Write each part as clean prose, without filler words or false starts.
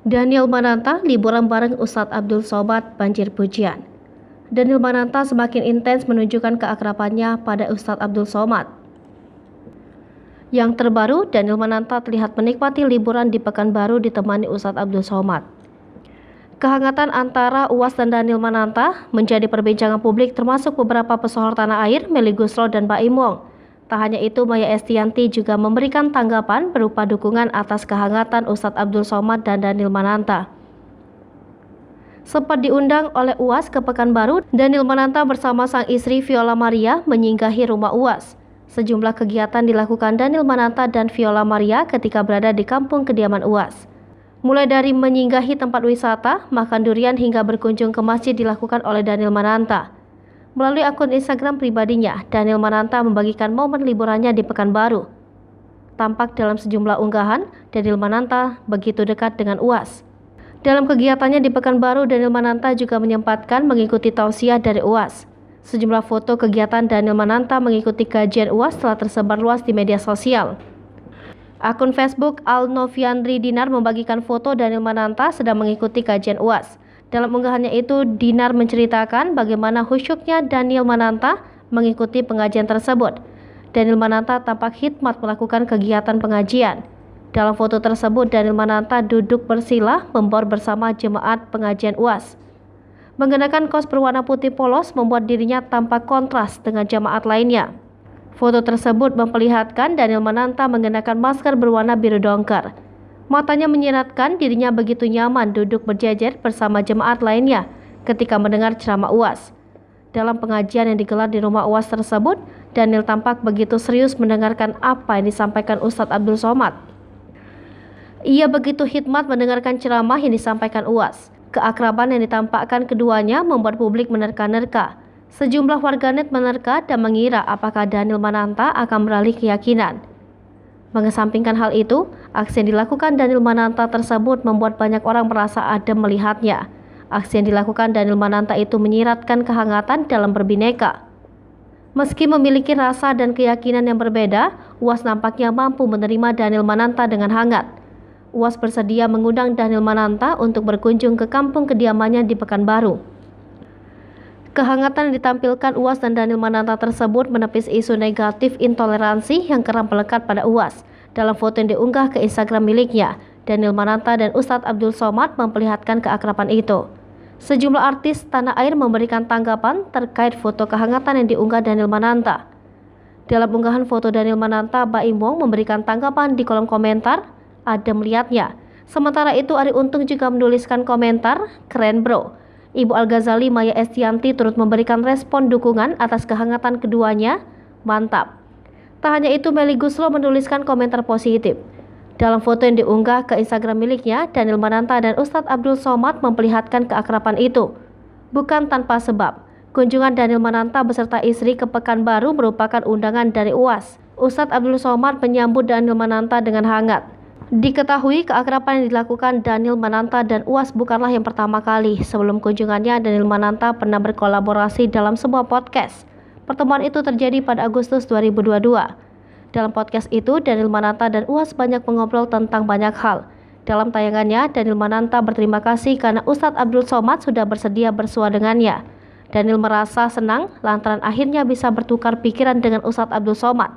Daniel Mananta liburan bareng Ustadz Abdul Somad banjir pujian. Daniel Mananta semakin intens menunjukkan keakrabannya pada Ustadz Abdul Somad. Yang terbaru, Daniel Mananta terlihat menikmati liburan di Pekanbaru ditemani Ustadz Abdul Somad. Kehangatan antara UAS dan Daniel Mananta menjadi perbincangan publik termasuk beberapa pesohor tanah air, Melly Goeslaw dan Baim Wong. Tak hanya itu, Maya Estianty juga memberikan tanggapan berupa dukungan atas kehangatan Ustadz Abdul Somad dan Daniel Mananta. Sempat diundang oleh UAS ke Pekanbaru, Daniel Mananta bersama sang istri Viola Maria menyinggahi rumah UAS. Sejumlah kegiatan dilakukan Daniel Mananta dan Viola Maria ketika berada di kampung kediaman UAS. Mulai dari menyinggahi tempat wisata, makan durian hingga berkunjung ke masjid dilakukan oleh Daniel Mananta. Melalui akun Instagram pribadinya, Daniel Mananta membagikan momen liburannya di Pekanbaru. Tampak dalam sejumlah unggahan, Daniel Mananta begitu dekat dengan UAS. Dalam kegiatannya di Pekanbaru, Daniel Mananta juga menyempatkan mengikuti tausiah dari UAS. Sejumlah foto kegiatan Daniel Mananta mengikuti kajian UAS telah tersebar luas di media sosial. Akun Facebook Al-Noviandri Dinar membagikan foto Daniel Mananta sedang mengikuti kajian UAS. Dalam unggahannya itu, Dinar menceritakan bagaimana khusyuknya Daniel Mananta mengikuti pengajian tersebut. Daniel Mananta tampak hikmat melakukan kegiatan pengajian. Dalam foto tersebut, Daniel Mananta duduk bersila membor bersama jemaat pengajian UAS. Mengenakan kaos berwarna putih polos membuat dirinya tampak kontras dengan jemaat lainnya. Foto tersebut memperlihatkan Daniel Mananta mengenakan masker berwarna biru dongker. Matanya menyiratkan dirinya begitu nyaman duduk berjejer bersama jemaat lainnya ketika mendengar ceramah UAS. Dalam pengajian yang digelar di rumah UAS tersebut, Daniel tampak begitu serius mendengarkan apa yang disampaikan Ustadz Abdul Somad. Ia begitu hikmat mendengarkan ceramah yang disampaikan UAS. Keakraban yang ditampakkan keduanya membuat publik menerka-nerka. Sejumlah warganet menerka dan mengira apakah Daniel Mananta akan beralih keyakinan. Mengesampingkan hal itu, aksi yang dilakukan Daniel Mananta tersebut membuat banyak orang merasa adem melihatnya. Aksi yang dilakukan Daniel Mananta itu menyiratkan kehangatan dalam berbineka. Meski memiliki rasa dan keyakinan yang berbeda, UAS nampaknya mampu menerima Daniel Mananta dengan hangat. UAS bersedia mengundang Daniel Mananta untuk berkunjung ke kampung kediamannya di Pekanbaru. Kehangatan yang ditampilkan UAS dan Daniel Mananta tersebut menepis isu negatif intoleransi yang kerap melekat pada UAS. Dalam foto yang diunggah ke Instagram miliknya, Daniel Mananta dan Ustadz Abdul Somad memperlihatkan keakraban itu. Sejumlah artis tanah air memberikan tanggapan terkait foto kehangatan yang diunggah Daniel Mananta. Dalam unggahan foto Daniel Mananta, Baim Wong memberikan tanggapan di kolom komentar, "Adem melihatnya." Sementara itu, Arie Untung juga menuliskan komentar, "Keren bro." Ibu Al-Ghazali Maya Estianty turut memberikan respon dukungan atas kehangatan keduanya, "Mantap." Tak hanya itu, Melly Goeslaw menuliskan komentar positif. Dalam foto yang diunggah ke Instagram miliknya, Daniel Mananta dan Ustadz Abdul Somad memperlihatkan keakraban itu. Bukan tanpa sebab, kunjungan Daniel Mananta beserta istri ke Pekanbaru merupakan undangan dari UAS. Ustadz Abdul Somad menyambut Daniel Mananta dengan hangat. Diketahui keakraban yang dilakukan Daniel Mananta dan UAS bukanlah yang pertama kali. Sebelum kunjungannya, Daniel Mananta pernah berkolaborasi dalam sebuah podcast. Pertemuan itu terjadi pada Agustus 2022. Dalam podcast itu, Daniel Mananta dan UAS banyak mengobrol tentang banyak hal. Dalam tayangannya, Daniel Mananta berterima kasih karena Ustadz Abdul Somad sudah bersedia bersua dengannya. Daniel merasa senang lantaran akhirnya bisa bertukar pikiran dengan Ustadz Abdul Somad.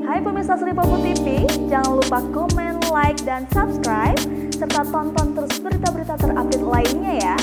Hai pemirsa Sri Popo TV, jangan lupa komen, like, dan subscribe, serta tonton terus berita-berita terupdate lainnya ya.